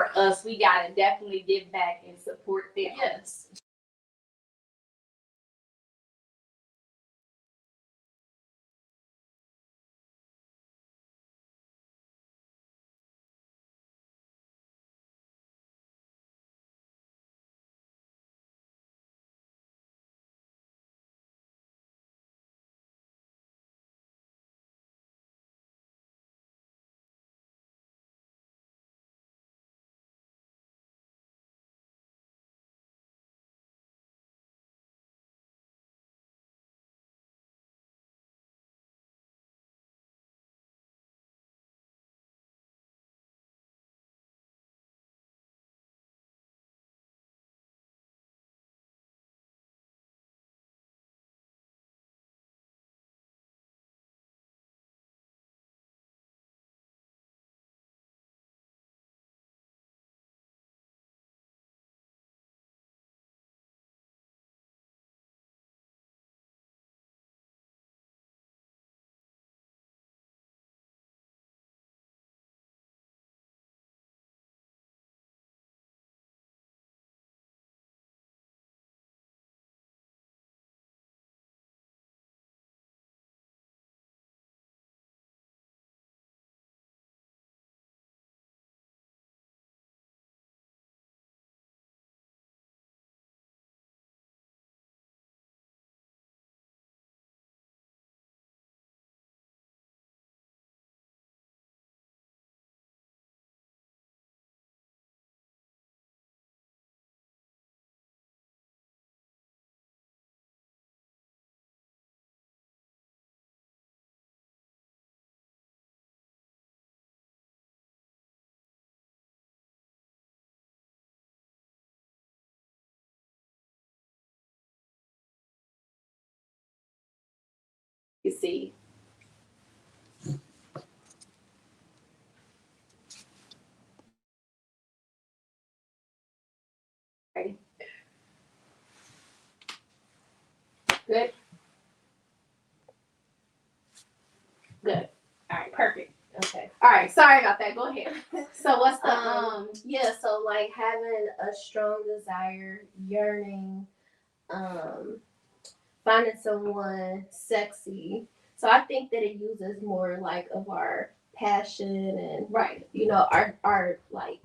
support us, we gotta definitely give back and support them. Yes. You see. Okay. Good. Good. All right, perfect. Okay. All right, sorry about that. Go ahead. So what's the yeah, so like having a strong desire, yearning, finding someone sexy. So I think that it uses more like of our passion and right. our like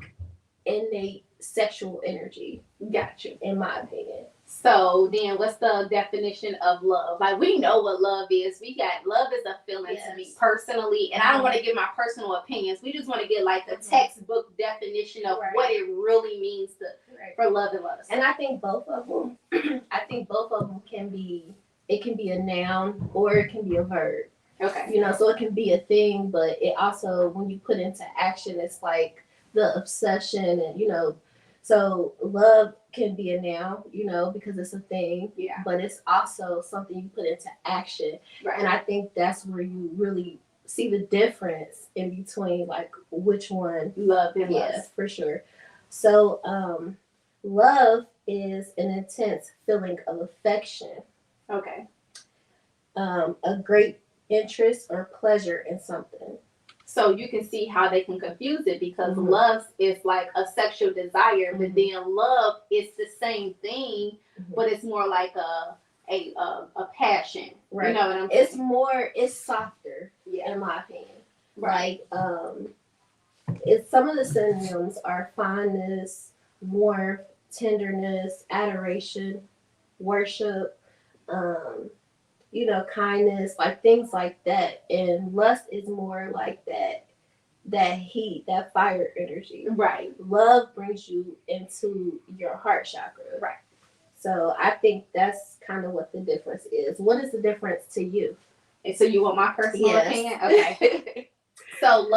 innate sexual energy. Gotcha. In my opinion. So then what's the definition of love? Like we know what love is. Love is a feeling to me personally. And I don't want to give my personal opinions. We just want to get like the textbook definition of what it really means for love and lust. And I think both of them can be a noun or it can be a verb. Okay. So it can be a thing, but it also, when you put into action, it's like the obsession and so love can be a noun, because it's a thing. Yeah. But it's also something you put into action. Right. And I think that's where you really see the difference in between like which one. Love and lust. Yeah, for sure. So love is an intense feeling of affection. Okay. A great interest or pleasure in something. So you can see how they can confuse it because lust is like a sexual desire, but then love is the same thing, but it's more like a passion. Right. You know what I'm saying? It's softer, in my opinion. Right. Like some of the synonyms are fondness, warmth, tenderness, adoration, worship, kindness, like things like that. And lust is more like that heat, that fire energy. Right. Love brings you into your heart chakra. Right. So I think that's kind of what the difference is. What is the difference to you? And so you want my personal opinion? Okay. So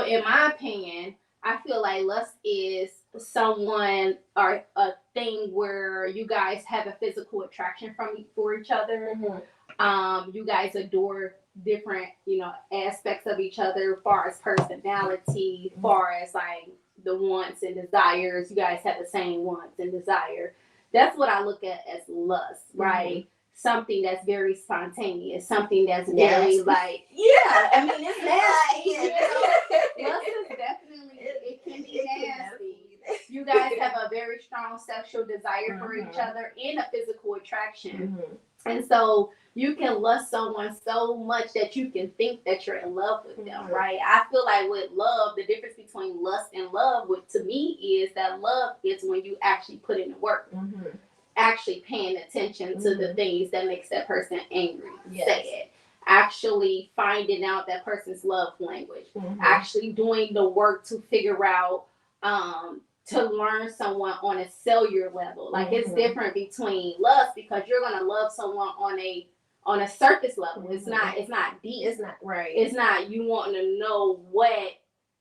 in my opinion, I feel like lust is someone or a thing where you guys have a physical attraction for each other. You guys adore different, aspects of each other as far as personality, as far as like the wants and desires. You guys have the same wants and desire. That's what I look at as lust, right? Something that's very spontaneous, something that's very like, I mean, it's nasty. Lust is definitely, it can very strong sexual desire for each other and a physical attraction. And so you can lust someone so much that you can think that you're in love with them, right? I feel like with love, the difference between lust and love, to me, is that love is when you actually put in the work, actually paying attention to the things that makes that person angry, sad, actually finding out that person's love language, actually doing the work to figure out, to learn someone on a cellular level. Like it's different between lust, because you're gonna love someone on a surface level. It's not deep. It's not right. It's not you wanting to know what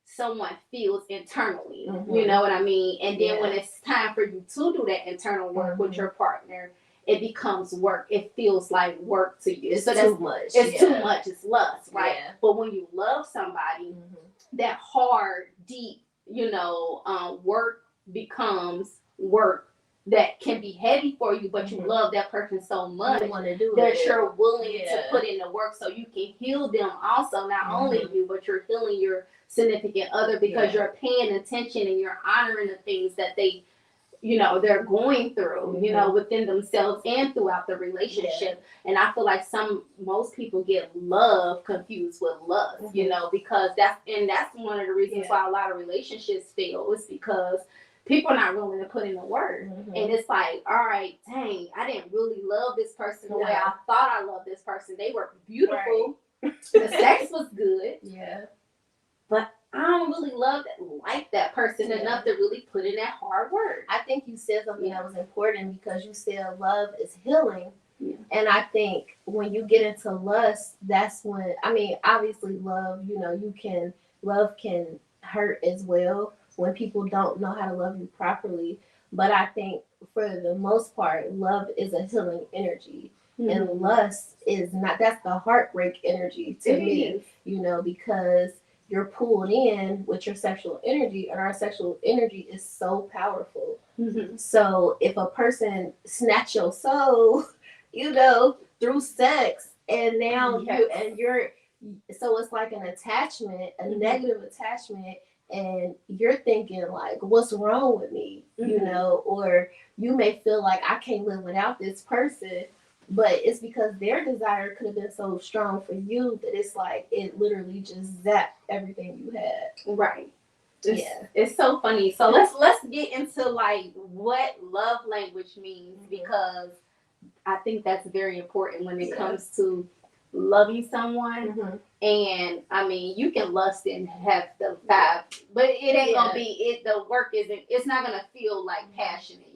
someone feels internally. You know what I mean? And then when it's time for you to do that internal work with your partner, it becomes work. It feels like work to you. It's too much. It's too much. It's lust, right? Yeah. But when you love somebody, that hard, deep, work becomes work that can be heavy for you, but you love that person so much that you're willing to put in the work so you can heal them also. Not only you, but you're healing your significant other, because you're paying attention and you're honoring the things that they, they're going through, within themselves and throughout the relationship. And I feel like most people get love confused with lust, because that's one of the reasons why a lot of relationships fail, is because people are not willing to put in the work. And it's like, all right, dang, I didn't really love this person the way I thought I loved this person. They were beautiful. Right. The sex was good. But I don't really like that person enough to really put in that hard work. I think you said something that was important, because you said love is healing. And I think when you get into lust, that's when, obviously love, love can hurt as well when people don't know how to love you properly. But I think for the most part, love is a healing energy. And lust is not. That's the heartbreak energy to me, because you're pulled in with your sexual energy, and our sexual energy is so powerful. So if a person snatch your soul, through sex, and now so it's like an attachment, a negative attachment, and you're thinking like, what's wrong with me? Or you may feel like I can't live without this person. But it's because their desire could have been so strong for you that it's like it literally just zapped everything you had. Right. It's so funny. So let's get into like what love language means, because I think that's very important when it comes to loving someone. And you can lust and have the vibe, but it ain't gonna be it. The work it's not gonna feel like passionate,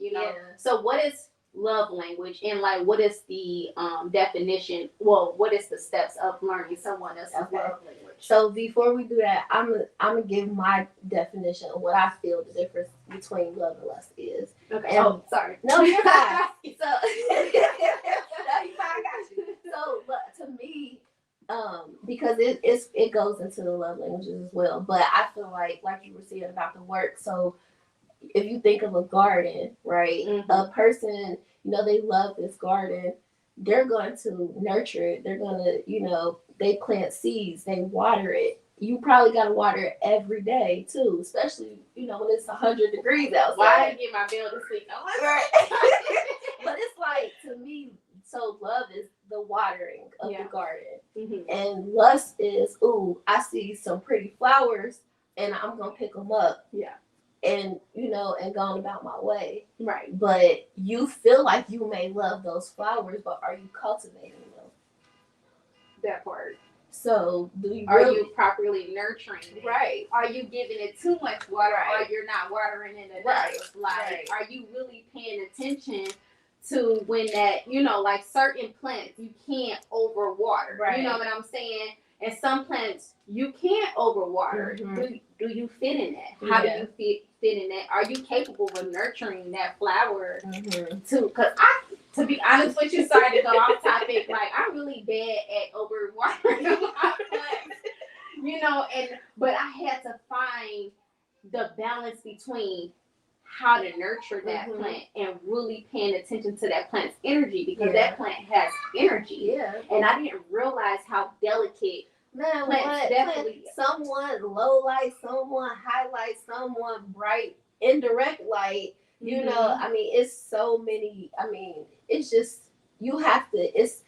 So what is love language, and like what is the definition? Well, what is the steps of learning someone else's love language? So before we do that, I'm gonna give my definition of what I feel the difference between love and lust is. Okay. Sorry. No, you're fine. So no, you're fine. I got you. So to me, because it goes into the love languages as well. But I feel like you were saying about the work. So if you think of a garden, right? A person, they love this garden. They're going to nurture it. They're going to, they plant seeds. They water it. You probably got to water it every day too, especially, when it's 100 degrees outside. Why I didn't get my bill this week? Right. But it's like, to me, so love is the watering of the garden. And lust is, I see some pretty flowers and I'm going to pick them up. And and gone about my way. Right. But you feel like you may love those flowers, but are you cultivating them? That part. So are you properly nurturing it? Right. Are you giving it too much water, or you're not watering it enough? Like, are you really paying attention to when that, like certain plants you can't overwater. Right. You know what I'm saying? And some plants you can't overwater. Do you fit in that? How do you fit in that? Are you capable of nurturing that flower too? Because to be honest with you, sorry to go off topic, like I'm really bad at overwatering my plants. But I had to find the balance between how to nurture that plant and really paying attention to that plant's energy, because that plant has energy. And I didn't realize how delicate plants definitely. Someone low light, someone highlight, someone bright indirect light. You know, I mean, it's so many. I mean, it's just you have to. It's.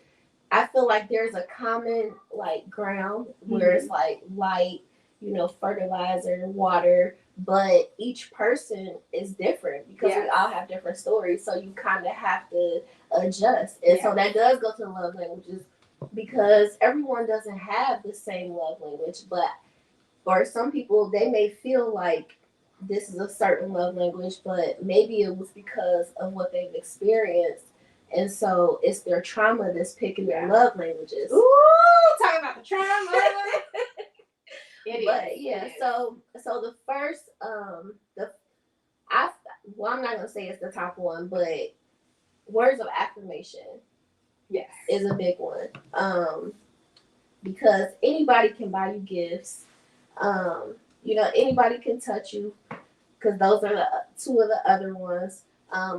I feel like there's a common like ground where it's like light, you know, fertilizer, water, but each person is different because we all have different stories. So you kind of have to adjust, and so that does go to the love languages because everyone doesn't have the same love language, but or some people they may feel like this is a certain love language, but maybe it was because of what they've experienced. And so it's their trauma that's picking their love languages. Ooh, talking about the trauma. But yeah, so the first I'm not gonna say it's the top one, but words of affirmation is a big one. Because anybody can buy you gifts. You know, anybody can touch you because those are the two of the other ones.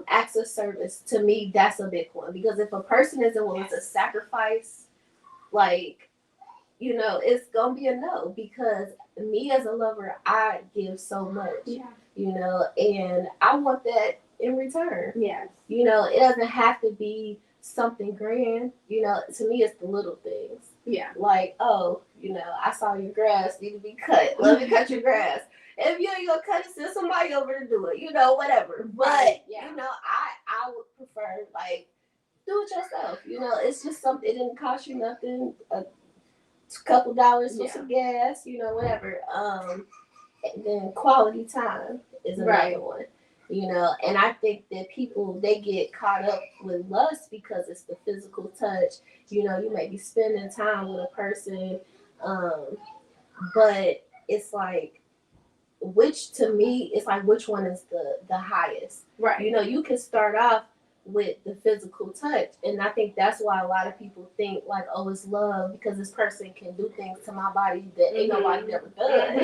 Acts of service, to me, that's a big one because if a person isn't willing to sacrifice, like, you know, it's gonna be a no because me as a lover, I give so much, you know, and I want that in return. You know, it doesn't have to be something grand. You know, to me, it's the little things. Like, oh, you know, I saw your grass need to be cut. Let me cut your grass. If you ain't gonna cut it, send somebody over to do it. You know, whatever. But you know, I would prefer like do it yourself. You know, it's just something. It didn't cost you nothing. A couple dollars for some gas. You know, whatever. And then quality time is another one. You know, and I think that people they get caught up with lust because it's the physical touch. You know, you may be spending time with a person, but it's like. Which to me it's like which one is the highest, you know. You can start off with the physical touch, and I think that's why a lot of people think like, oh, it's love because this person can do things to my body that ain't nobody ever done.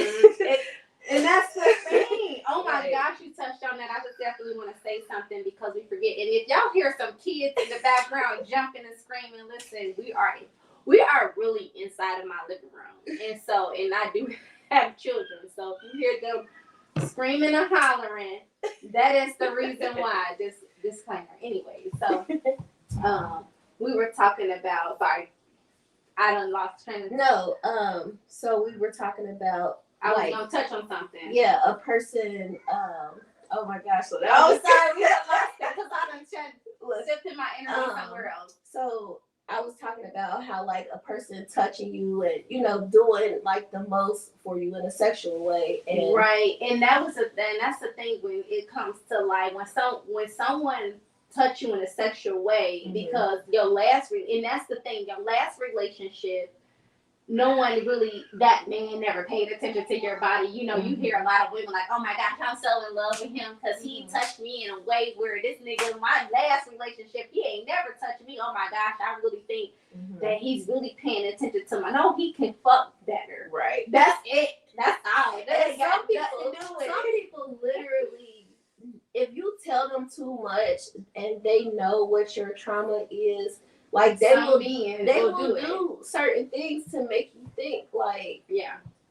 And that's the thing. Oh my gosh, you touched on that. I just definitely want to say something because we forget. And if y'all hear some kids in the background jumping and screaming, listen, we are really inside of my living room, and I do have children, so if you hear them screaming and hollering, that is the reason why. This disclaimer, anyway. So, we were talking about. Sorry, I done lost train of. No, so we were talking about. I was gonna touch on something. Yeah, a person. Oh my gosh! So that sorry, we got lost that because I done shifted my energy somewhere else. So. I was talking about how like a person touching you and you know doing like the most for you in a sexual way, and and that's the thing when it comes to like when someone touch you in a sexual way because your last relationship. No one really, that man never paid attention to your body. You know, you hear a lot of women like, oh my gosh, I'm so in love with him because he touched me in a way where this nigga, my last relationship, he ain't never touched me. Oh my gosh, I really think that he's really paying attention to my, no, he can fuck better. That's it. That's all. Some people literally, if you tell them too much and they know what your trauma is, like they will do certain things to make you think like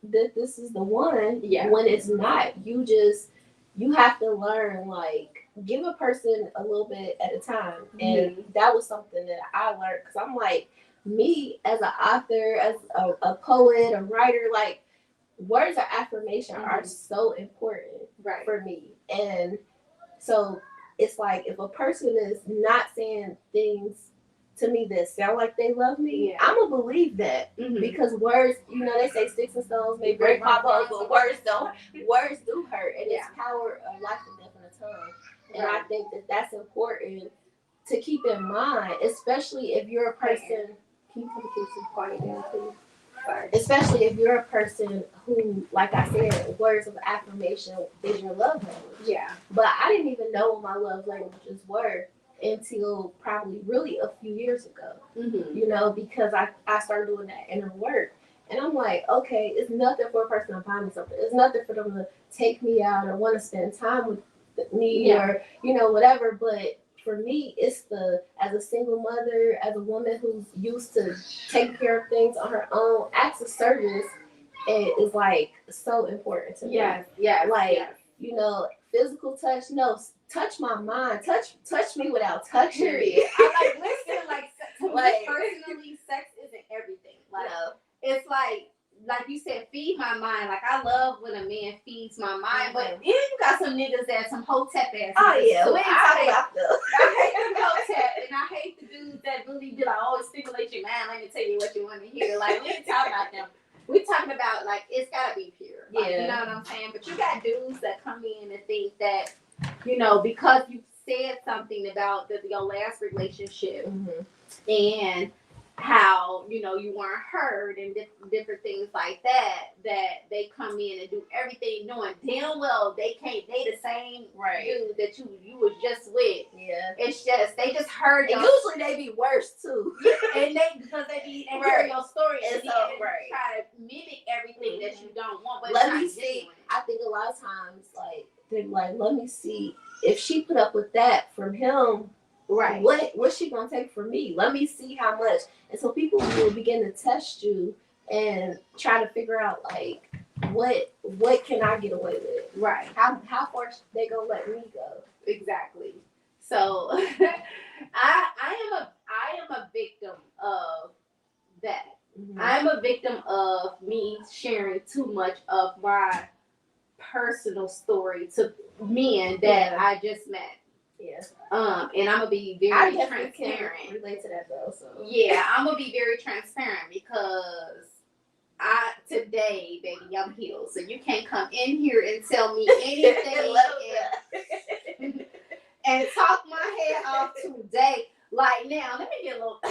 that this is the one when it's not. You have to learn like give a person a little bit at a time, and that was something that I learned because I'm like me as an author, as a poet, a writer, like words of affirmation are so important for me, and so it's like if a person is not saying things to me that sound like they love me, I'm gonna believe that because words, you know, they say sticks and stones may break my bones, but words don't. Words do hurt, and it's power of life and death in the tongue. And I think that that's important to keep in mind, especially if you're a person. Can you keep some quiet down, please? Sorry. Especially if you're a person who, like I said, words of affirmation is your love language. But I didn't even know what my love languages were until probably really a few years ago, you know, because I started doing that inner work. And I'm like, okay, it's nothing for a person to buy me something. It's nothing for them to take me out or want to spend time with me or, you know, whatever. But for me, it's as a single mother, as a woman who's used to taking care of things on her own, acts of service is like so important to me. You know, physical touch, no. touch my mind, touch me without touching Period. me. I like listen, like to me personally, sex isn't everything. Like it's like you said, feed my mind. Like I love when a man feeds my mind, but then you got some niggas that some hotep ass. Oh yeah, so we ain't talking about them. I hate the hotep, and I hate the dudes that really be like, always stimulate your mind. Let me tell you what you want to hear. Like we ain't talking about them. We talking about like it's gotta be pure. Like, you know what I'm saying? But you got dudes that come in and think that, you know, because you said something about your last relationship and how, you know, you weren't heard and different things like that they come in and do everything knowing damn well they can't date the same dude that you was just with. Yeah. It's just they just heard and usually they be worse too. And because they hear your story and try to mimic everything that you don't want. But let me see. I think a lot of times like they're like, let me see if she put up with that from him. Right. What's she gonna take from me? Let me see how much. And so people will begin to test you and try to figure out like what can I get away with? Right. How far they gonna let me go? Exactly. So I am a victim of that. I'm a victim of me sharing too much of my personal story to men that I just met. Yeah. And I'm gonna be very transparent. Can relate to that though. So yeah, I'm gonna be very transparent because today, baby, I'm healed. So you can't come in here and tell me anything and talk my head off today. Like now, let me get a little.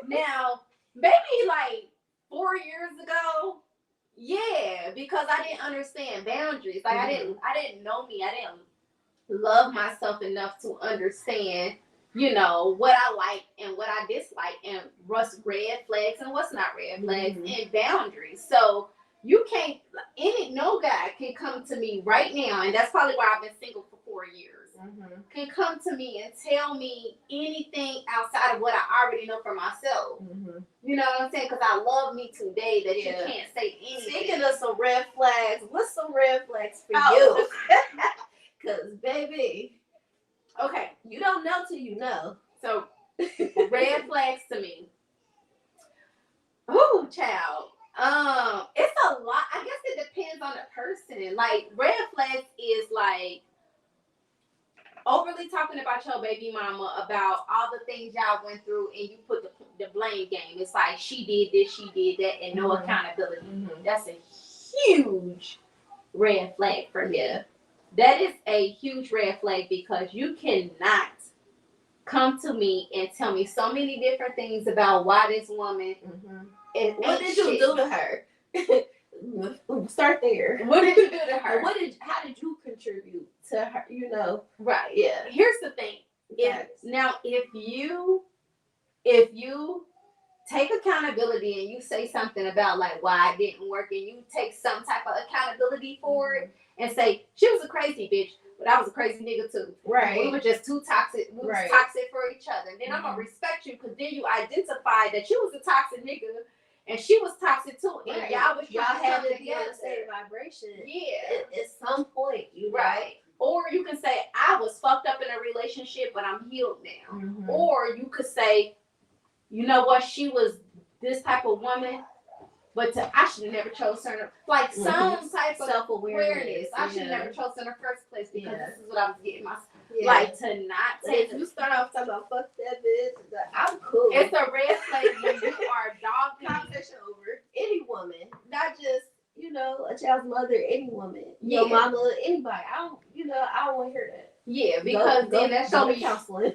Now, maybe like 4 years ago. Yeah, because I didn't understand boundaries. Like I didn't know me. I didn't love myself enough to understand, you know, what I like and what I dislike and what's red flags and what's not red flags and boundaries. So you can't, no guy can come to me right now, and that's probably why I've been single for 4 years, can come to me and tell me anything outside of what I already know for myself. You know what I'm saying? Because I love me today that you can't say anything. Speaking of some red flags, what's some red flags for you? Because, baby, okay, you don't know till you know. So, red flags to me. Ooh, child. It's a lot. I guess it depends on the person. Like, red flags is like overly talking about your baby mama, about all the things y'all went through, and you put the blame game. It's like she did this, she did that, and no accountability. That's a huge red flag for me. That is a huge red flag because you cannot come to me and tell me so many different things about why this woman what did you do to her? Start there. What did you do to her? How did you contribute to her? You know. Right. Yeah. Here's the thing. If you take accountability and you say something about like why it didn't work and you take some type of accountability for it and say she was a crazy bitch, but I was a crazy nigga too. Right. We were just too toxic. We was toxic for each other. And then I'm gonna respect you because then you identified that you was a toxic nigga and she was toxic too. And y'all had to be on the same vibration. Yeah. At some point, Or you can say I was fucked up in a relationship, but I'm healed now. Or you could say, you know what, she was this type of woman, but I should have never chosen her. Like some type of self-awareness. I should have never chosen her in the first place because this is what I was getting myself. Like to not take. If you start off talking about fuck that bitch, I'm cool. It's a red flag when you are dogging conversation over any woman, not just a child's mother, any woman, your mama, anybody. I don't want to hear that. Yeah, because then that's showing counseling.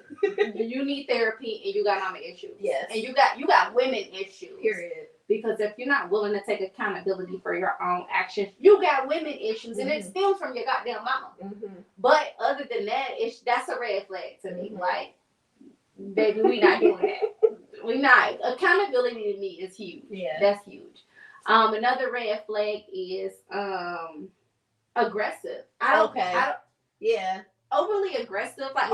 You need therapy and you got mama issues. Yes. And you got women issues. Period. Because if you're not willing to take accountability for your own actions, you got women issues, and it stems from your goddamn mama. But other than that, that's a red flag to me. Like, baby, we not doing that. We not. Accountability to me is huge. Yeah, that's huge. Another red flag is aggressive. Overly aggressive. Like,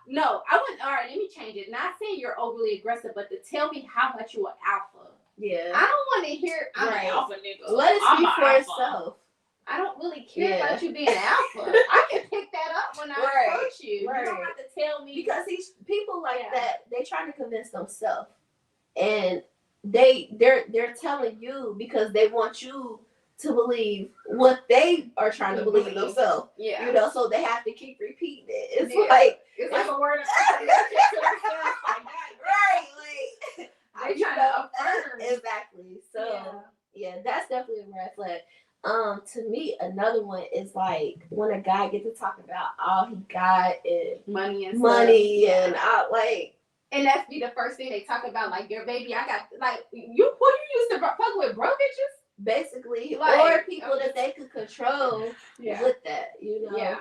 no, I wouldn't. All right, let me change it. Not saying you're overly aggressive, but to tell me how much you're alpha. Yeah. I don't want to hear I'm an alpha nigga. Let it speak for itself. I don't really care about you being alpha. I can pick that up when I approach you. Right. You don't have to tell me. Because these people like that, they trying to convince themselves, and they're telling you because they want you to believe what they are trying to believe themselves. Yeah. You know, so they have to keep repeating it. It's like a word of affirmation to themselves. Like that. Right. Like they trying to affirm. Exactly. So yeah, that's definitely a red flag. To me, another one is like when a guy gets to talk about all he got and money and like, and that's be the first thing they talk about. Like, your baby, I got like you. Who you used to fuck with, bro, bitches, basically, like, or people that they could control with that. You know,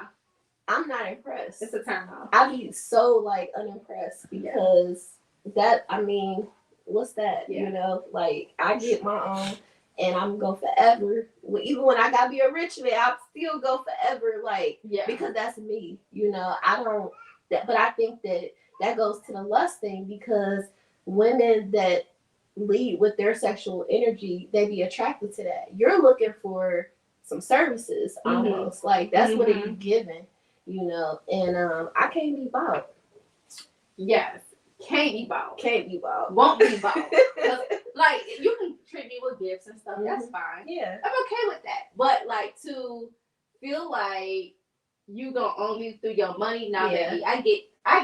I'm not impressed. It's a turn off. I'd be so like unimpressed because that. I mean, what's that? You know, like I get my own. And I'm gonna go forever. Even when I gotta be a rich man, I'll still go forever. Like, because that's me. You know, I don't. But I think that goes to the lust thing because women that lead with their sexual energy, they be attracted to that. You're looking for some services almost. Like that's what it be given. You know, and I can't be bought. Yes. Can't be bought. Can't be bought. Won't be bought. Like, you can treat me with gifts and stuff. That's fine. Yeah. I'm okay with that. But, like, to feel like you gonna own me through your money, now, baby, I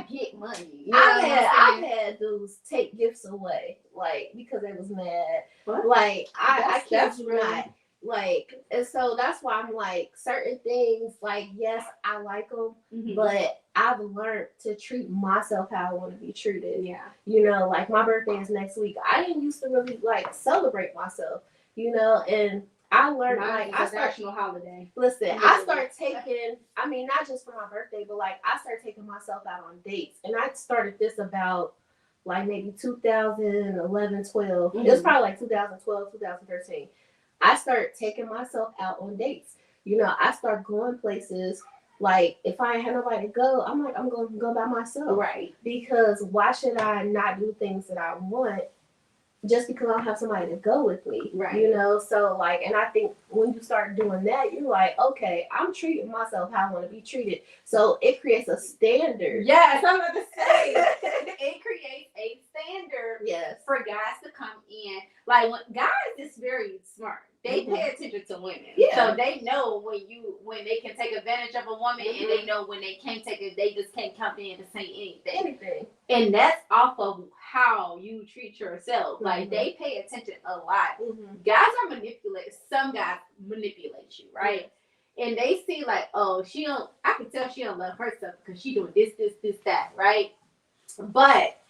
get money. You know I've had dudes take gifts away, like, because they was mad. What? Like, I kid you not. Like, and so that's why I'm like, certain things, like, yes, I like them, but I've learned to treat myself how I want to be treated. Yeah. You know, like, my birthday is next week. I didn't used to really, like, celebrate myself, you know, and I learned, national holiday. Listen, I started taking, I mean, not just for my birthday, but, like, I started taking myself out on dates, and I started this about, like, maybe 2011, 12. It was probably, like, 2012, 2013. I started taking myself out on dates. You know, I start going places. Like, if I ain't had nobody to go, I'm like, I'm going to go by myself. Right. Because why should I not do things that I want just because I don't have somebody to go with me? Right. You know, so, like, and I think when you start doing that, you're like, okay, I'm treating myself how I want to be treated. So it creates a standard. Yes, I'm about to say. It creates a standard for guys to come in. Like, when guys is very smart. They pay attention to women. So they know when they can take advantage of a woman, and they know when they can't take it, they just can't come in and say anything. And that's off of how you treat yourself. Like, they pay attention a lot. Guys are manipulated. Some guys manipulate you, right? And they see like, oh, I can tell she don't love herself because she doing this, that, right? But,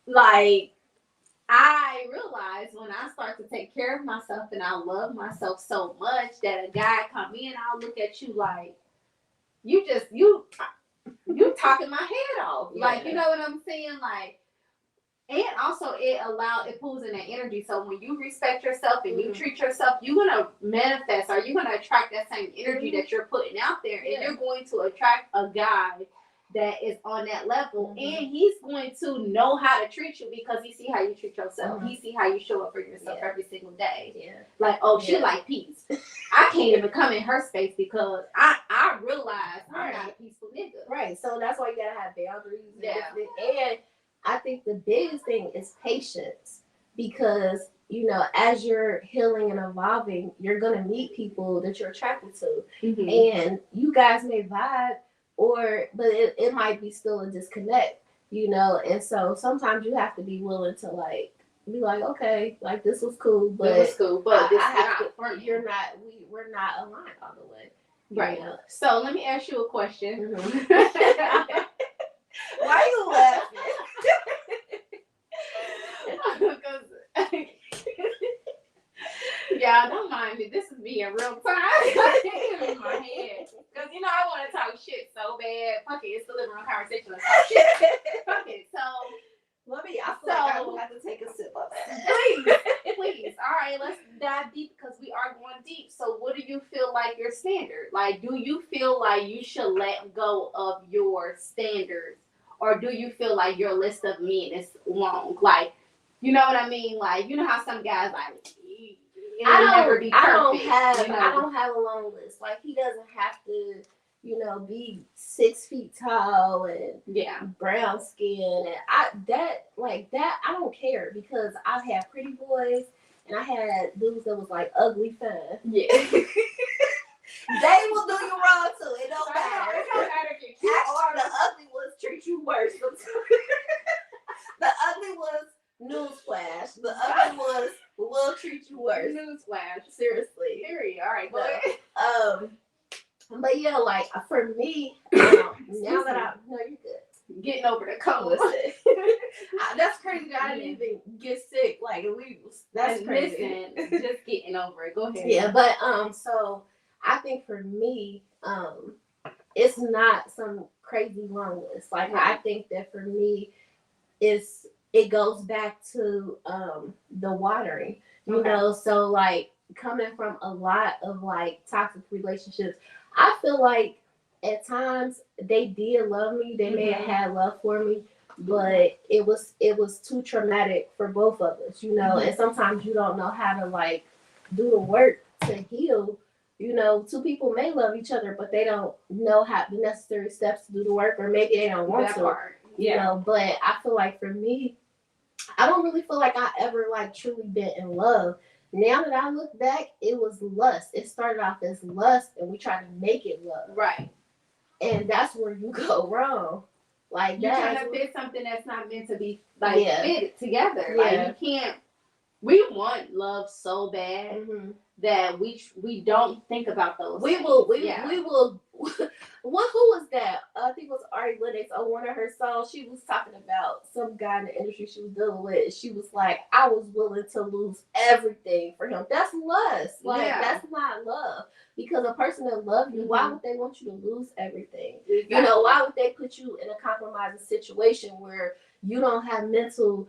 like, I realized when I start to take care of myself and I love myself so much that a guy come in, I'll look at you like, you talking my head off. Yeah. Like, you know what I'm saying? Like, and also it pulls in that energy. So when you respect yourself and you treat yourself, you're going to manifest, or you're going to attract that same energy that you're putting out there. And you're going to attract a guy that is on that level, and he's going to know how to treat you because he see how you treat yourself. He see how you show up for yourself every single day. Yeah. Like, oh, she like peace. I can't even come in her space because I realize I'm not a peaceful nigga. Right. So that's why you gotta have boundaries. And I think the biggest thing is patience, because, you know, as you're healing and evolving, you're gonna meet people that you're attracted to, and you guys may vibe. But it might be still a disconnect, you know, and so sometimes you have to be willing to, like, be like, okay, like, this was cool, but this we're not aligned all the way, right? You know? So let me ask you a question. Why are you laughing? Because y'all don't mind me. This is me in real time in my head. Because, you know, I want to talk shit so bad. Fuck it. It's the living room conversation. Let's talk shit. Fuck it. So, I feel like I will have to take a sip of that. Please. All right, let's dive deep because we are going deep. So what do you feel like your standard? Like, do you feel like you should let go of your standards? Or do you feel like your list of men is long? Like, you know what I mean? Like, you know how some guys, like, it'll never be perfect. I don't have a long list. Like, he doesn't have to, be 6 feet tall and brown skin, and I don't care, because I've had pretty boys and I had dudes that was like ugly fine. Yeah. They will do you wrong too. It don't matter. It don't matter if you Actually, the ugly ones treat you worse. The ugly ones, newsflash. The ugly ones will treat you worse. Newsflash. Seriously. Period. All right, go ahead. But yeah, like, for me, now that no, you're good. Getting over the cold. That's crazy that I didn't even get sick. Like, that's crazy. Listen, just getting over it. Go ahead. Yeah, but so I think for me, it's not some crazy long list. Like, I think that for me, it goes back to the watering. You know, so like, coming from a lot of like toxic relationships, I feel like at times they did love me. They may have had love for me, but it was too traumatic for both of us, and sometimes you don't know how to like do the work to heal. Two people may love each other, but they don't know how the necessary steps to do the work, or maybe they don't want to. But I feel like for me, I don't really feel like I ever like truly been in love. Now that I look back, it was lust. It started off as lust, and we tried to make it love. Right. And that's where you go wrong. Like, you're trying to fit something that's not meant to be fitted together. Like, you can't. We want love so bad that we don't think about those. We will. Who was that? I think it was Ari Lennox on one of her songs. She was talking about some guy in the industry she was dealing with. She was like, I was willing to lose everything for him. That's lust. Like, that's not love. Because a person that loves you, why would they want you to lose everything? Exactly. Why would they put you in a compromising situation where you don't have mental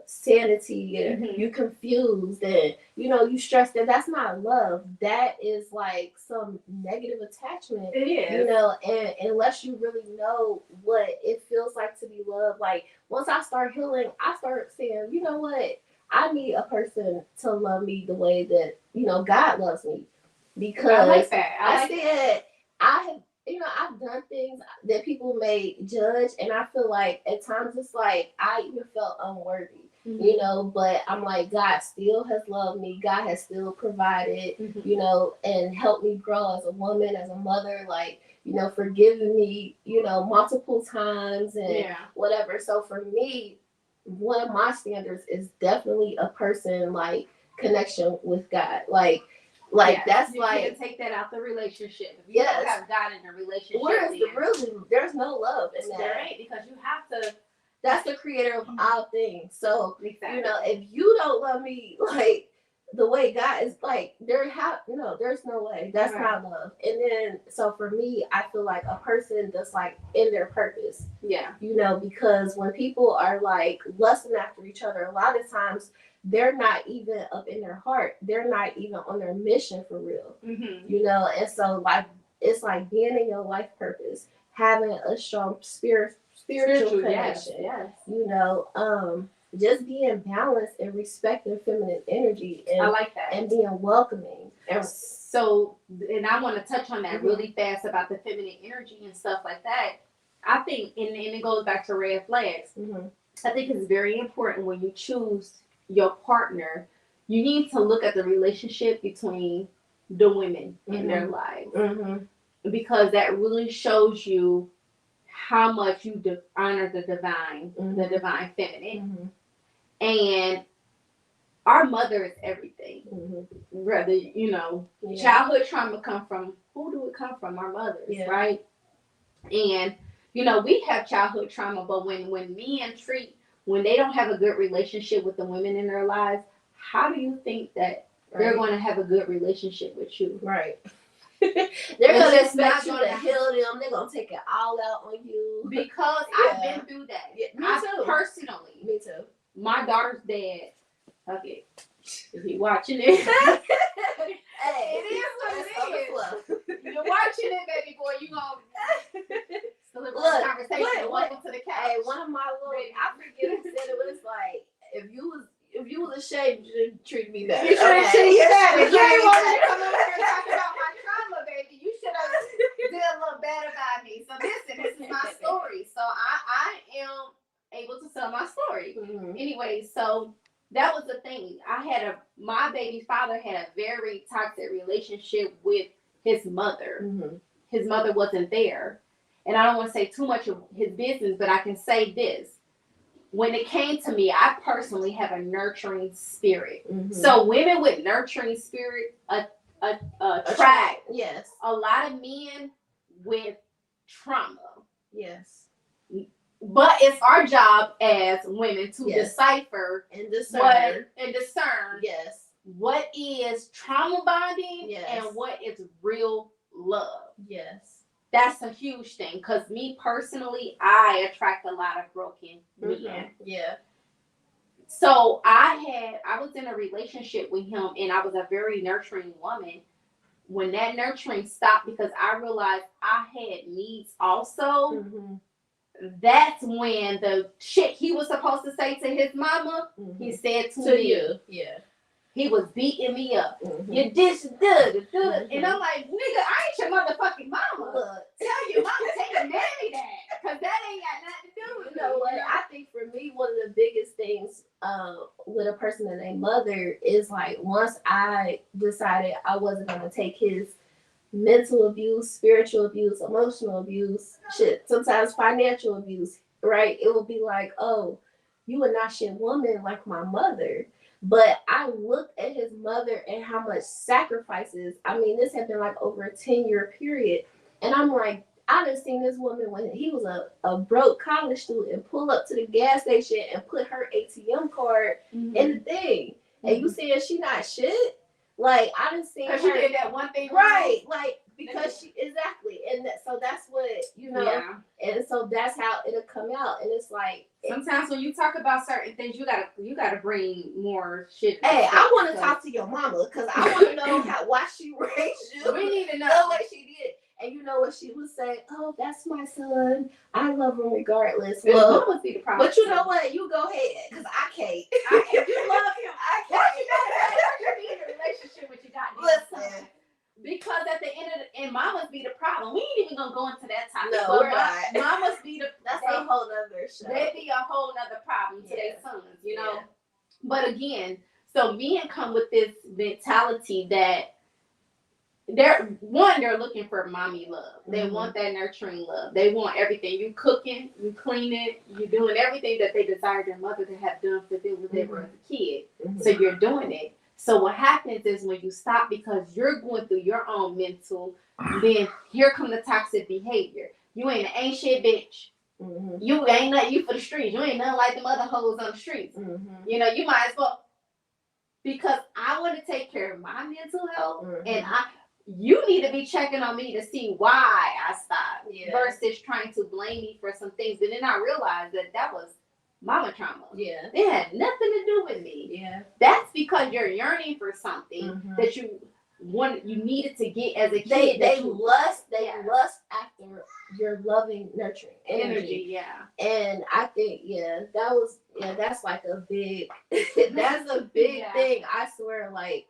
sanity, and you confused, and you stressed? That's not love. That is like some negative attachment. It is. And unless you really know what it feels like to be loved, like, once I start healing, I start saying, you know what, I need a person to love me the way that God loves me. Because I like that. I've done things that people may judge, and I feel like at times it's like I even felt unworthy, but I'm like, God still has loved me. God has still provided, and helped me grow as a woman, as a mother, like, forgiving me, multiple times and whatever. So for me, one of my standards is definitely a person, like, connection with God. That's you like, can't take that out the relationship. If you don't have God in the relationship, there's no love in that. There ain't, because you have to. That's the creator of all things. So if you don't love me like the way God is, like, there's no way. That's not love. And then so for me, I feel like a person that's like in their purpose. Yeah. Because when people are like lusting after each other, a lot of times they're not even up in their heart. They're not even on their mission for real. And so, like, it's like being in your life purpose, having a strong spiritual connection. Yes. Just being balanced and respecting feminine energy. And I like that. And being welcoming. And I want to touch on that really fast about the feminine energy and stuff like that. I think, and it goes back to red flags. I think it's very important when you choose your partner, you need to look at the relationship between the women in their lives, because that really shows you how much you honor the divine feminine. And our mother is everything. Whether childhood trauma come from, who do it come from? Our mothers, right? And we have childhood trauma, but when men when they don't have a good relationship with the women in their lives, how do you think that they're going to have a good relationship with you? Right. They're going to expect you to heal them. They're going to take it all out on you. Because I've been through that. Yeah, me too. Personally. Me too. My daughter's dad. Okay. Is he watching it? Hey, it is what it is. You're watching it, baby boy. You going to conversation. Welcome to the couch. Hey, one of my little, I forget who said it was like, if you was ashamed, treat me better. You should have treated me better. You ain't want me to come over here and talk about my trauma, baby. You should have did a little better by me. So listen, this is my story. So I am able to tell my story. Anyway, so that was the thing. My baby's father had a very toxic relationship with his mother. His mother wasn't there. And I don't want to say too much of his business, but I can say this. When it came to me, I personally have a nurturing spirit. So women with nurturing spirit attract a lot of men with trauma. Yes. But it's our job as women to decipher and discern. What is trauma bonding and what is real love. Yes. That's a huge thing because me personally, I attract a lot of broken men. Yeah. So I was in a relationship with him and I was a very nurturing woman. When that nurturing stopped because I realized I had needs also, that's when the shit he was supposed to say to his mama, he said to me. You. Yeah. He was beating me up. Your dish is good. And I'm like, nigga, I ain't your motherfucking mama. Look, tell your mama take a mammy that. Because that ain't got nothing to do with it. You know what? I think for me, one of the biggest things with a person and a mother is like, once I decided I wasn't going to take his mental abuse, spiritual abuse, emotional abuse, shit, sometimes financial abuse, right? It would be like, oh, you are not shit woman like my mother. But I looked at his mother and how much sacrifices. I mean, this had been like over a 10-year period. And I'm like, I done seen this woman when he was a broke college student pull up to the gas station and put her ATM card in the thing. And you saying she not shit? Like, I done seen her. Because she did that one thing right. Like, because she, exactly. And so that's what, you know. Yeah. And so that's how it'll come out. And it's like. Sometimes when you talk about certain things, you gotta bring more shit. Hey, I want to talk to your mama because I want to know why she raised you. We need to know what she did. And you know what she would say? Oh, that's my son. I love him regardless. Well, must be the problem. But you know what? You go ahead because I can't. If you love him, I can't. Why you gotta be in a relationship with your goddamn son? Because at the end of and mamas be the problem. We ain't even gonna go into that topic. No, we're not. Mamas be the that's a whole other show. They be a whole other problem to their sons, you know. But again, so men come with this mentality that they're looking for mommy love. They want that nurturing love. They want everything. You cooking, you cleaning, you doing everything that they desired their mother to have done for them when they were a kid. So you're doing it. So what happens is when you stop because you're going through your own mental, then here come the toxic behavior. You ain't shit bitch. You ain't nothing you for the streets. You ain't nothing like them other hoes on the streets. You know, you might as well. Because I want to take care of my mental health and you need to be checking on me to see why I stopped versus trying to blame me for some things. But then I realized that was mama trauma. Yeah. It had nothing to do with me. Yeah. That's because you're yearning for something that you needed to get as a kid. They lust after your loving, nurturing energy. Yeah. And I think, that's like a big that's a big thing. I swear, like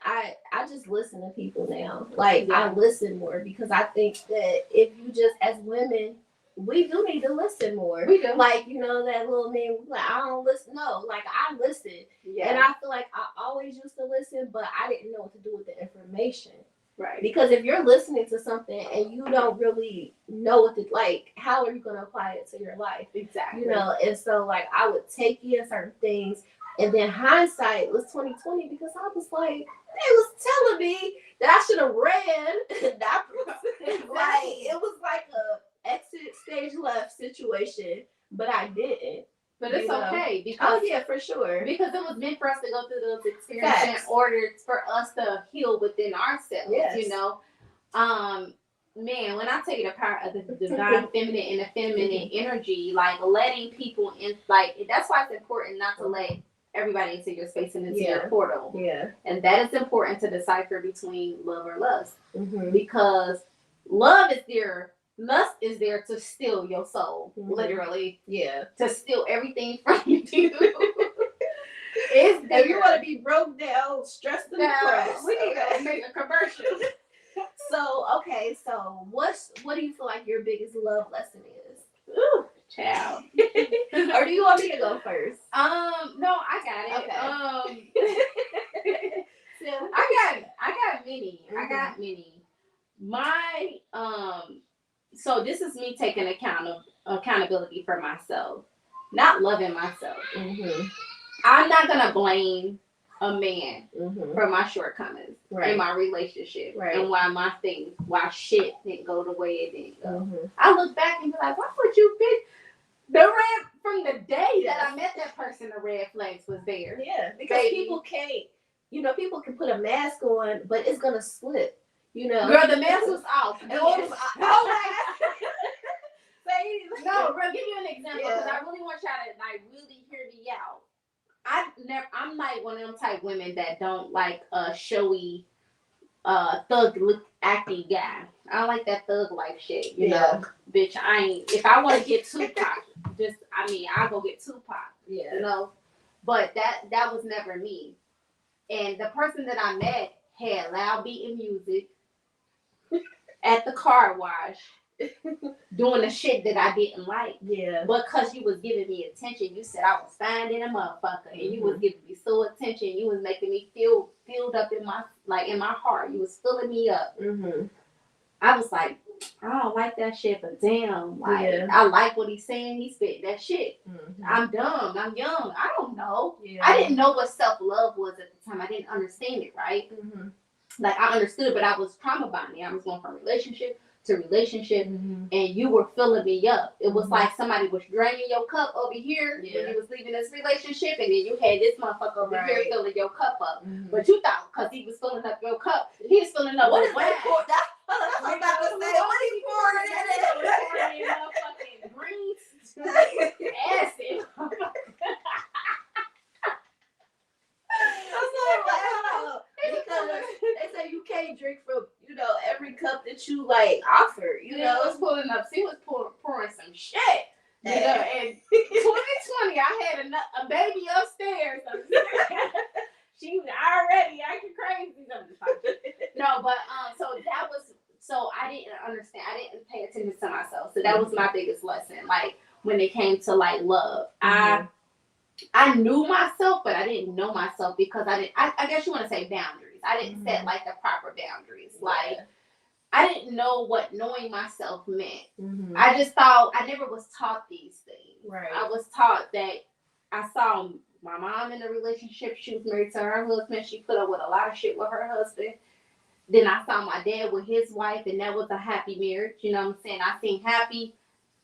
I just listen to people now. Like I listen more because I think that if you just as women we do need to listen more. We do. Like, you know, that little man, like, I don't listen. No, like, I listen. Yeah. And I feel like I always used to listen, but I didn't know what to do with the information. Right. Because if you're listening to something and you don't really know what to, like, how are you going to apply it to your life? Exactly. You know, and so, like, I would take in certain things. And then hindsight was 2020 because I was like, they was telling me that I should have ran that person. Like, it was like a exit stage left situation, but I didn't. But it's okay because for sure. Because it was meant for us to go through those experiences in order for us to heal within ourselves. Yes. You know, man, when I tell you the power of the divine feminine and the feminine energy, like letting people in, like that's why it's important not to let everybody into your space and into your portal. Yeah, and that is important to decipher between love or lust because love is there. Lust is there to steal your soul, literally. Yeah. To steal everything from you. It's if you want to be broke down, stressed and depressed, we need to make a commercial. So okay, so what do you feel like your biggest love lesson is? Ooh, child. Or do you want me to go first? No, I got it. Okay. I got many. Mm-hmm. I got many. My so this is me taking accountability for myself, not loving myself. Mm-hmm. I'm not gonna blame a man Mm-hmm. for my shortcomings in my relationship and why shit didn't go the way it didn't go. Mm-hmm. I look back and be like, why would you bitch? The red from the day that I met that person, the red flags was there. Yeah, because people can't, people can put a mask on, but it's gonna slip. Girl, the mask was off. And what was No, bro, give you an example because I really want y'all to like really hear me out. I'm like one of them type women that don't like a showy thug look acting guy. I don't like that thug life shit, you know. Bitch, if I want to get Tupac, I'll go get Tupac. Yeah. You know. But that was never me. And the person that I met had loud beating music at the car wash. Doing the shit that I didn't like. Yeah. Because you was giving me attention. You said I was fine in a motherfucker. And you was giving me so attention. You was making me filled up in my heart. You was filling me up. Mm-hmm. I was like, I don't like that shit, but damn, I like what he's saying. He spit that shit. Mm-hmm. I'm dumb. I'm young. I don't know. Yeah. I didn't know what self-love was at the time. I didn't understand it, right? Mm-hmm. Like, I understood, but I was trauma bonding. I was going from relationship to relationship, and you were filling me up. It was like somebody was draining your cup over here when you was leaving this relationship, and then you had this motherfucker over here filling your cup up. But you thought because he was filling up your cup, he was filling up what is wine. That? I'm about to say, what is he pouring in it? Motherfucking grease, acid. Because they say you can't drink from every cup that you like offer. It was pulling up. She was pouring some shit. You know, and 2020, I had a baby upstairs. She was already acting crazy. No, but so I didn't understand. I didn't pay attention to myself. So that was my biggest lesson. Like when it came to like love, I knew myself, but I didn't know myself because I guess you want to say boundaries. I didn't set like the proper boundaries. Like I didn't know what knowing myself meant. Mm-hmm. I just thought I never was taught these things. Right. I was taught that I saw my mom in a relationship. She was married to her husband. She put up with a lot of shit with her husband. Then I saw my dad with his wife, and that was a happy marriage. You know what I'm saying? I seen happy.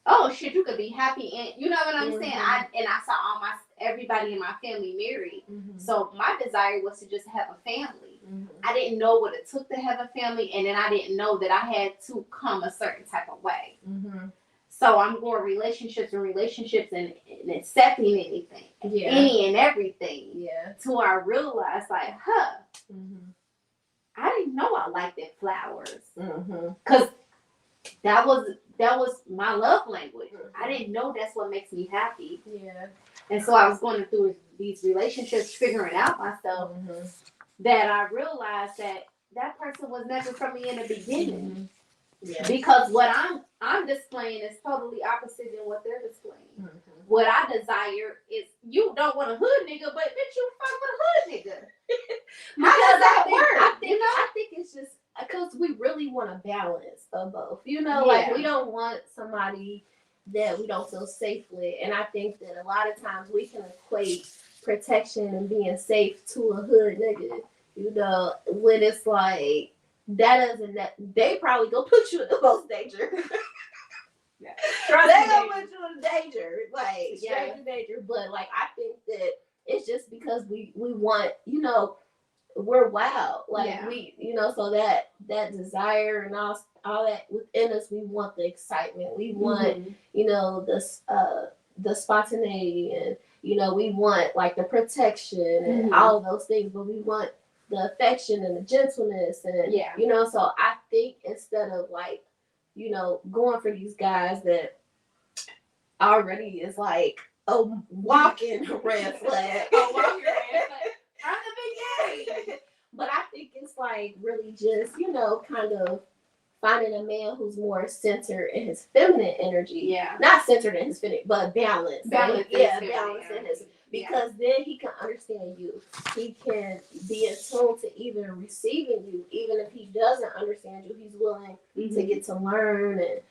Oh shit, you could be happy, and you know what I'm saying. I saw everybody in my family married. Mm-hmm. So my desire was to just have a family. Mm-hmm. I didn't know what it took to have a family, and then I didn't know that I had to come a certain type of way. Mm-hmm. So I'm going relationships and accepting anything, any and everything. Yeah. Till I realized, like, I didn't know I liked it flowers, because that was my love language. Mm-hmm. I didn't know that's what makes me happy. Yeah. And so I was going through these relationships, figuring out myself, that I realized that person was never for me in the beginning. Mm-hmm. Yeah. Because what I'm displaying is totally opposite than what they're displaying. Mm-hmm. What I desire is, you don't want a hood nigga, but bitch, you fuck with a hood nigga. How does that work? I think it's just because we really want a balance of both. Like we don't want somebody that we don't feel safe with. And I think that a lot of times we can equate protection and being safe to a hood nigga. When it's like they probably gonna put you in the most danger. They gonna put you in danger, like straight danger. But like I think that it's just because we want, we're wild, like we, so that desire and all that within us, we want the excitement, we want, the spontaneity, and we want like the protection and all of those things, but we want the affection and the gentleness, and so I think instead of like, going for these guys that already is like a walking red flag. A walking red flag from the beginning. But I think it's like really just, kind of finding a man who's more centered in his feminine energy. Yeah. Not centered in his feminine, but balanced. Balanced. Balanced in his. Because then he can understand you. He can be in tune to even receiving you. Even if he doesn't understand you, he's willing to get to learn and,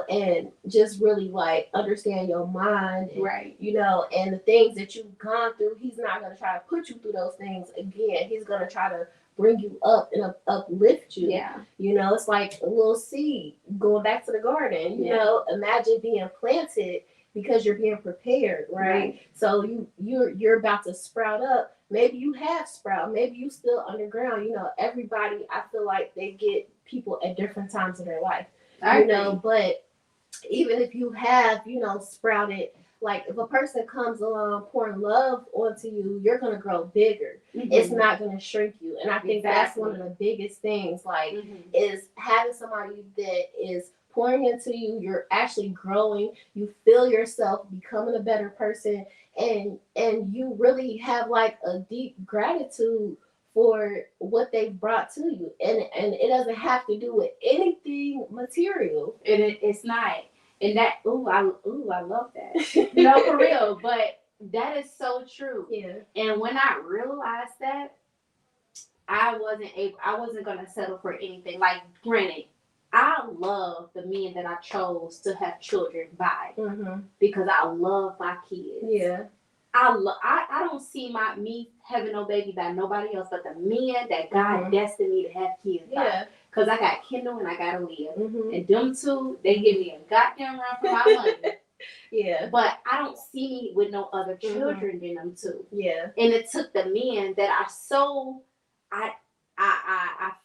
and just really like understand your mind. And, right. And the things that you've gone through, he's not going to try to put you through those things again. He's going to try to bring you up and uplift you. Yeah. It's like a little seed going back to the garden. Imagine being planted because you're being prepared, right? So you're about to sprout up. Maybe you have sprout. Maybe you still underground. Everybody, I feel like they get people at different times in their life. But even if you have, sprouted, like if a person comes along pouring love onto you, you're gonna grow bigger. It's not gonna shrink you. And I think that's one of the biggest things, like, is having somebody that is pouring into you. You're actually growing. You feel yourself becoming a better person, and you really have like a deep gratitude for what they've brought to you, and it doesn't have to do with anything material. And it's not. And that, I love that. No, for real. But that is so true. Yeah. And when I realized that, I wasn't gonna settle for anything. Like, granted, I love the men that I chose to have children by, because I love my kids. Yeah. I don't see me having no baby by nobody else but the men that God destined me to have kids by. Because I got Kendall and I got Aaliyah. And them two, they give me a goddamn run for my money. Yeah. But I don't see me with no other children than them two. Yeah. And it took the men that I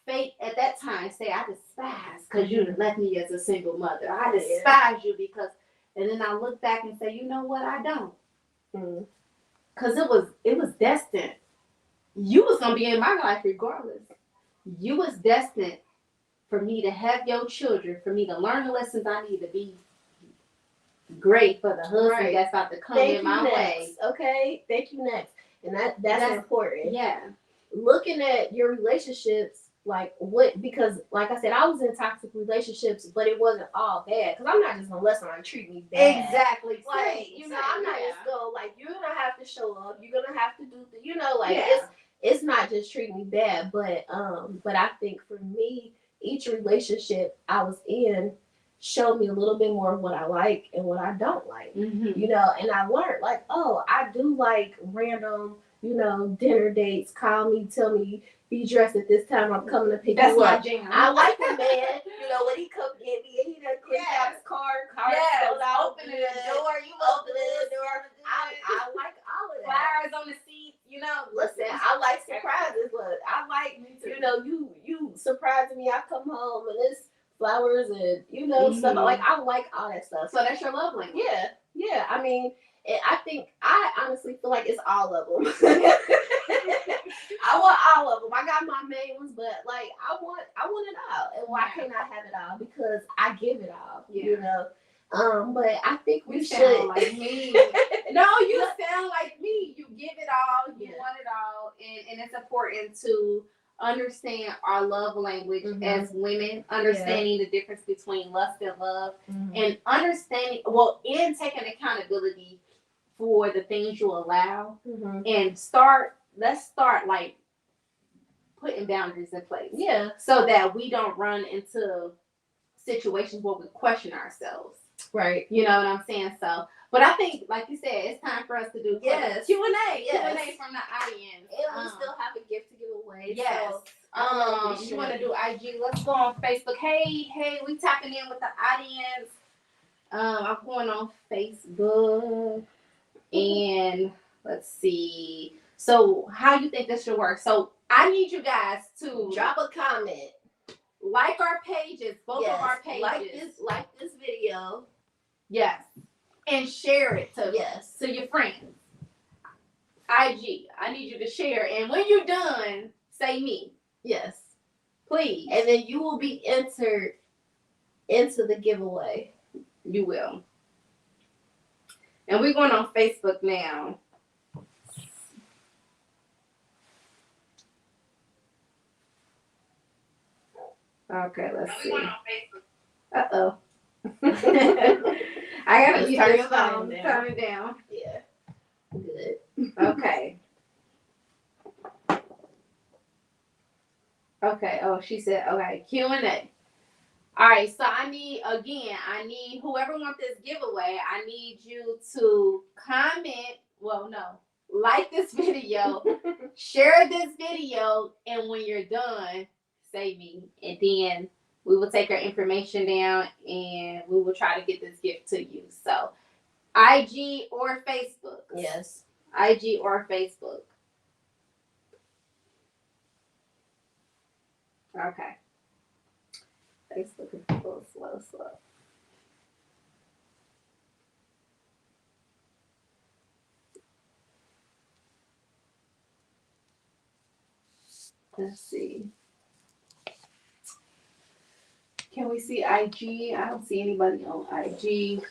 fake at that time say I despise because you left me as a single mother. I despise you because, and then I look back and say, you know what, I don't. Because it was destined. You was gonna be in my life regardless. You was destined for me to have your children, for me to learn the lessons I need to be great for the husband that's about to come in my way. Okay, thank you next. And that's important. Yeah. Looking at your relationships, like because like I said, I was in toxic relationships, but it wasn't all bad. Because I'm not just gonna let somebody treat me bad. Exactly. Like, I'm not just gonna, like, you're gonna have to show up. You're gonna have to do it's not just treating me bad, but I think for me, each relationship I was in showed me a little bit more of what I like and what I don't like. And I learned, like, oh, I do like random, dinner dates. Call me, tell me, be dressed at this time. I'm coming to pick you up. That's my jam. I like the man, when he come get me and he done clean out his car sold out, opening the door, you open the door. I like all of that. Flowers on the seat, Listen, I like surprises, but I like, you surprising me. I come home and it's flowers and, stuff. Like, I like all that stuff. So that's your love language. Yeah. I mean, I honestly feel like it's all of them. I want all of them. I got my main ones, but like I want it all. And why can't I have it all? Because I give it all. But I think we should. Sound like me. No, you sound like me. You give it all. You want it all, and it's important to understand our love language as women, understanding the difference between lust and love, and understanding and taking accountability for the things you allow, and let's start like putting boundaries in place. So that we don't run into situations where we question ourselves. Right. You know what I'm saying? So, but I think, like you said, it's time for us to do Q&A. Q&A from the audience. And we still have a gift to give away. Yes. So, you want to do IG? Let's go on Facebook. Hey, we tapping in with the audience. I'm going on Facebook. And let's see. So how you think this should work? So I need you guys to drop a comment, like our pages, both of our pages, like this video, and share it to your friends. IG, I need you to share, and when you're done, say me, please, and then you will be entered into the giveaway. You will. And we're going on Facebook now. Okay, let's see. Uh-oh. I gotta keep this phone coming down. Yeah. Good. Okay. Okay. Oh, she said, okay, Q&A. All right, so I need whoever wants this giveaway, I need you to comment, like this video, share this video, and when you're done, say me. And then we will take our information down and we will try to get this gift to you. So, IG or Facebook? Yes. IG or Facebook. Okay. Facebook is a little slow. Let's see. Can we see IG? I don't see anybody on IG.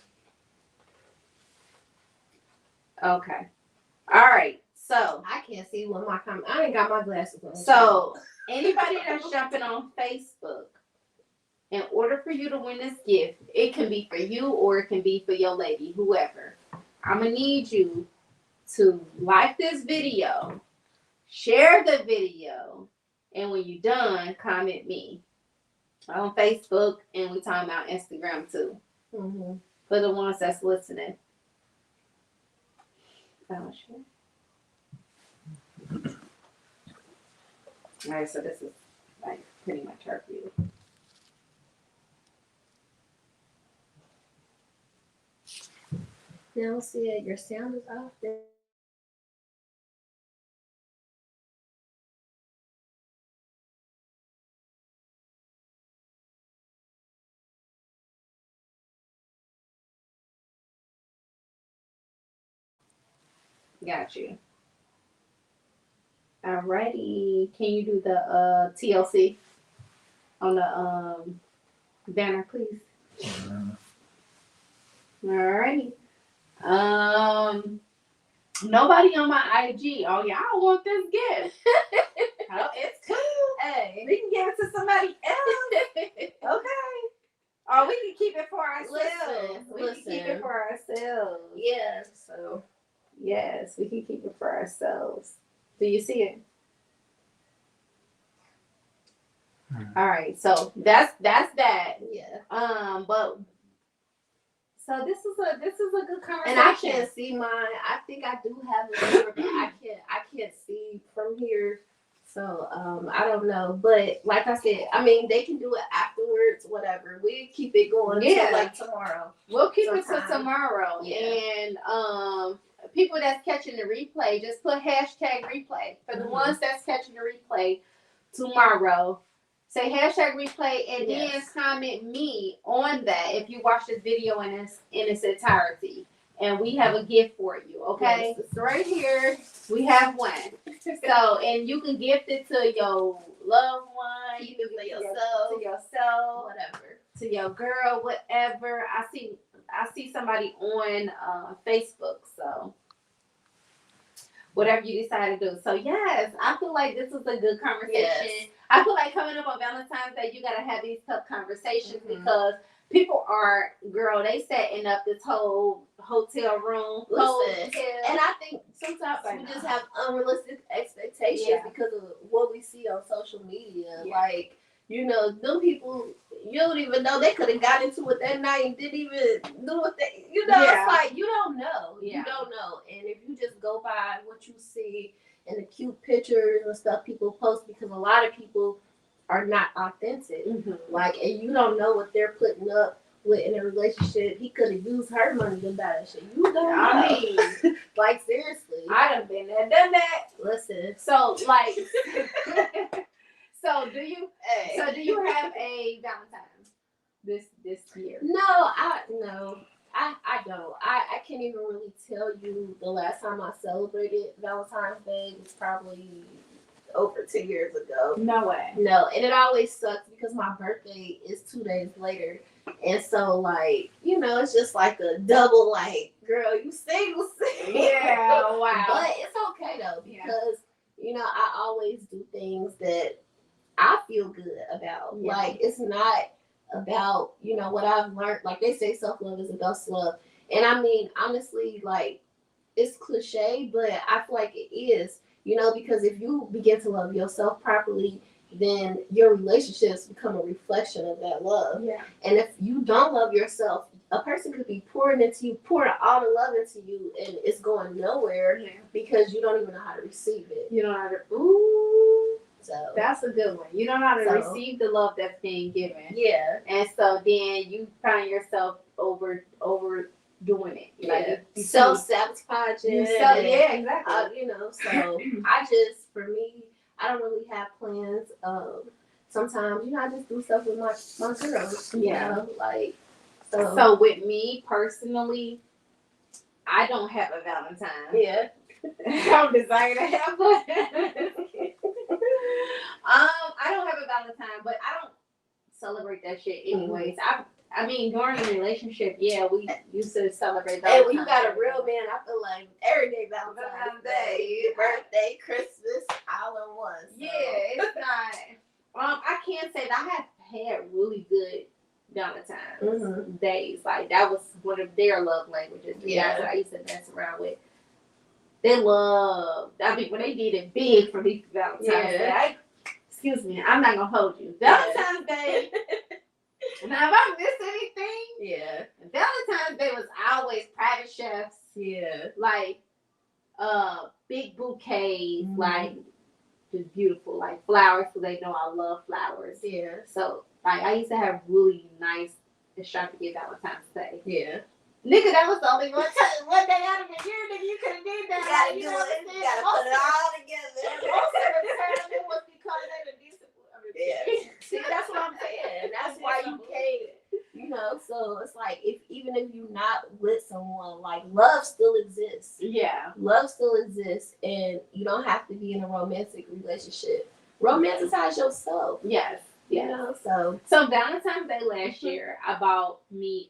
Okay. All right. So I can't see what my comment. I ain't got my glasses on. So anybody that's jumping on Facebook, in order for you to win this gift, it can be for you or it can be for your lady, whoever. I'm gonna need you to like this video, share the video, and when you're done, comment me on Facebook, and we talking about Instagram too. Mm-hmm. For the ones that's listening. Oh, sure. All right, so this is like pretty much our view. Now, see it. Your sound is off there. Got you. Alrighty. Can you do the TLC on the banner, please? Alrighty. Nobody on my IG. Oh, y'all want this gift? Oh, it's cool. Hey, We can give it to somebody else. Okay. Or we can keep it for ourselves. We can keep it for ourselves. Yeah. So. Yes, we can keep it for ourselves. Do you see it? All right, so that's that. Yeah. But so this is a good conversation. And I can't see mine. I think I do have a number, but I can't see from here. So I don't know. But like I said, I mean they can do it afterwards, whatever. We keep it going until like tomorrow. We'll keep it till tomorrow. Yeah. And people that's catching the replay, just put hashtag replay. For the ones that's catching the replay tomorrow, say hashtag replay and then comment me on that if you watch this video in its entirety. And we have a gift for you, okay? Yes. It's right here. We have one. So, and you can gift it to your loved one. Keep it for yourself. To yourself. Whatever. To your girl, whatever. I see somebody on Facebook, so whatever you decide to do. So yes, I feel like this is a good conversation. Yes. I feel like coming up on Valentine's Day, you gotta have these tough conversations because people are, girl, they setting up this whole hotel room. Listen, and I think sometimes we just have unrealistic expectations because of what we see on social media. Yeah. Like, you know, them people, you don't even know they could have got into it that night and didn't even do what they, it's like, you don't know. Yeah. You don't know. And if you just go by what you see and the cute pictures and stuff people post, because a lot of people are not authentic. Mm-hmm. Like, and you don't know what they're putting up with in a relationship. He could have used her money to buy that shit. You don't know. I mean, like, seriously. I done been there, done that. Listen. So, like... So do you have a Valentine's this year? No, I don't. I can't even really tell you the last time I celebrated Valentine's Day. It was probably over 2 years ago. No way. No, and it always sucks because my birthday is 2 days later, And so, like, you know, it's just like a double, like, girl, you single. Yeah, wow. But it's okay, though, because, you know, I always do things that I feel good about. Yeah. Like, it's not about, you know, what I've learned. Like, they say self-love is about love. And I mean, honestly, like, it's cliche, but I feel like it is, you know, because if you begin to love yourself properly, then your relationships become a reflection of that love. Yeah. And if you don't love yourself, a person could be pouring into you, pouring all the love into you, and it's going nowhere because you don't even know how to receive it. You don't know how to, ooh. So that's a good one. You don't know how to receive the love that's being given. Yeah. And so then you find yourself overdoing it. Yeah. Like Self-sabotaging. Yeah, exactly. You know, so I just, for me, I don't really have plans. Sometimes, you know, I just do stuff with my girls. You know, like, so with me personally, I don't have a Valentine. Yeah. I'm desiring to have one. I don't have a Valentine, but I don't celebrate that shit anyways. I mean, during the relationship, we used to celebrate Valentine's. Hey, when you got a real man, I feel like every day Valentine's Day, birthday, Christmas, all in one. So. Yeah, it's not. I can't say that I have had really good Valentine's days. Like, that was one of their love languages. The guys that I used to mess around with. They love. I mean, when they did it big for me for Valentine's Day. Excuse me, I'm not gonna hold you. Valentine's Day. Now, if I missed anything, Valentine's Day was always private chefs. Yeah. Like, big bouquets, like, just beautiful, like flowers, so they know I love flowers. Yeah. So, like, I used to have really nice, extravagant Valentine's Day. Yeah. Nigga, that was the only one day out of the year that you could have did that. You gotta do it. You gotta put it all together. And most of the time, it was because they were decent. See, that's what I'm saying. That's why you can't, you know. So it's like, even if you're not with someone, like, love still exists. Yeah, love still exists, and you don't have to be in a romantic relationship. Romanticize yourself. Yes. You know, so Valentine's Day last year, I bought me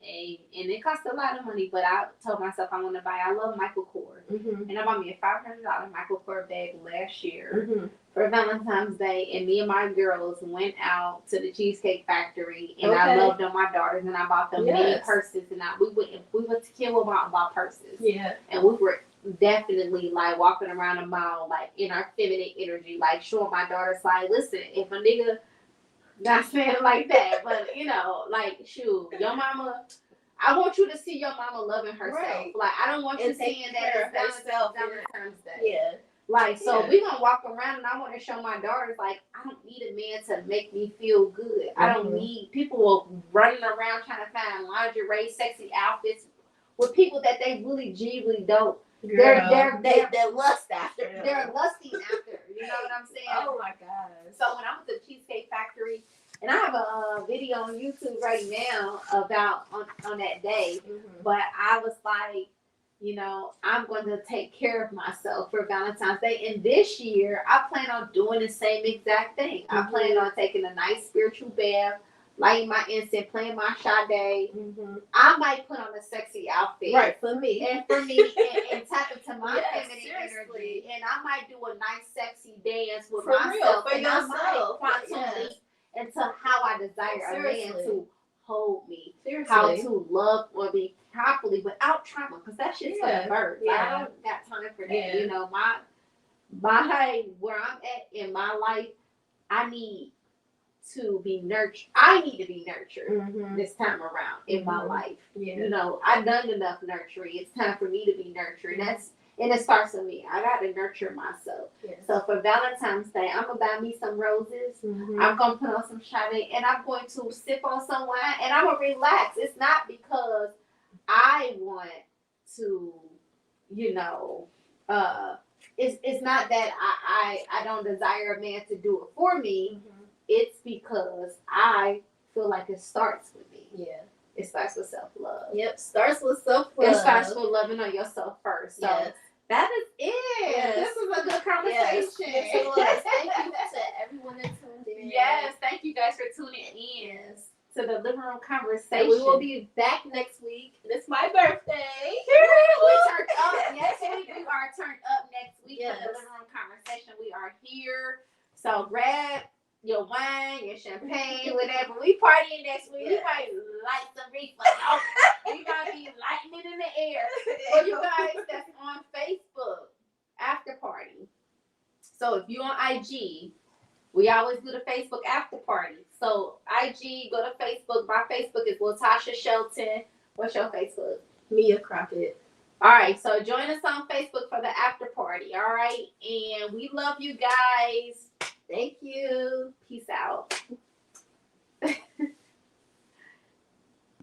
and it cost a lot of money, but I told myself I want to buy. I love Michael Kors, and I bought me a $500 Michael Kors bag last year for Valentine's Day, and me and my girls went out to the Cheesecake Factory, and I loved on my daughters, and I bought them many purses, and we went to Kill and bought purses, and we were definitely like walking around the mall like in our feminine energy, like showing my daughters like, listen, if a nigga. Not saying it like that, but you know, like, shoot, your mama. I want you to see your mama loving herself. Right. Like, I don't want you seeing that as Valentine's Day. Yeah. Like, so we gonna walk around, and I want to show my daughters, like, I don't need a man to make me feel good. I don't need people running around trying to find lingerie, sexy outfits with people that they really genuinely don't. They're lust after them. They're lusting after. You know what I'm saying? Oh my God. So when I went to the Cheesecake Factory, and I have a video on YouTube right now about on that day, but I was like, you know, I'm going to take care of myself for Valentine's Day. And this year, I plan on doing the same exact thing. I plan on taking a nice spiritual bath, lighting my incense, playing my Sade. I might put on a sexy outfit. Right, for me. And tap into my feminine energy. And I might do a nice sexy dance with myself. For yourself. I might quantum leap into how I desire a man to hold me. How to love or be properly without trauma. Because that shit's for the birds. I don't got time for that. You know, my where I'm at in my life, I need to be nurtured. I need to be nurtured this time around in my life. You know, I've done enough nurturing. It's time for me to be nurtured. And it starts with me. I got to nurture myself. So for Valentine's Day, I'm going to buy me some roses. I'm going to put on some Sade, and I'm going to sip on some wine, and I'm going to relax. It's not because I want to, you know, it's not that I don't desire a man to do it for me. It's because I feel like it starts with me. Yeah. It starts with self-love. Yep. Starts with self-love. It starts with loving on yourself first. So that is it. Yes. This was a good conversation. Yes, it was. Thank you to everyone that tuned in. Yes. Thank you guys for tuning in to the living room conversation. And we will be back next week. It's my birthday. We turned up next week. We are turned up next week for the living room conversation. We are here. So grab your wine, your champagne, whatever. We partying next week. We might light some reefer. We might be lighting it in the air. For you guys that's on Facebook, after party. So if you're on IG, we always do the Facebook after party. So IG, go to Facebook. My Facebook is Latasha Shelton. What's your Facebook? Mia Crockett. All right, so join us on Facebook for the after party. All right, and we love you guys. Thank you. Peace out.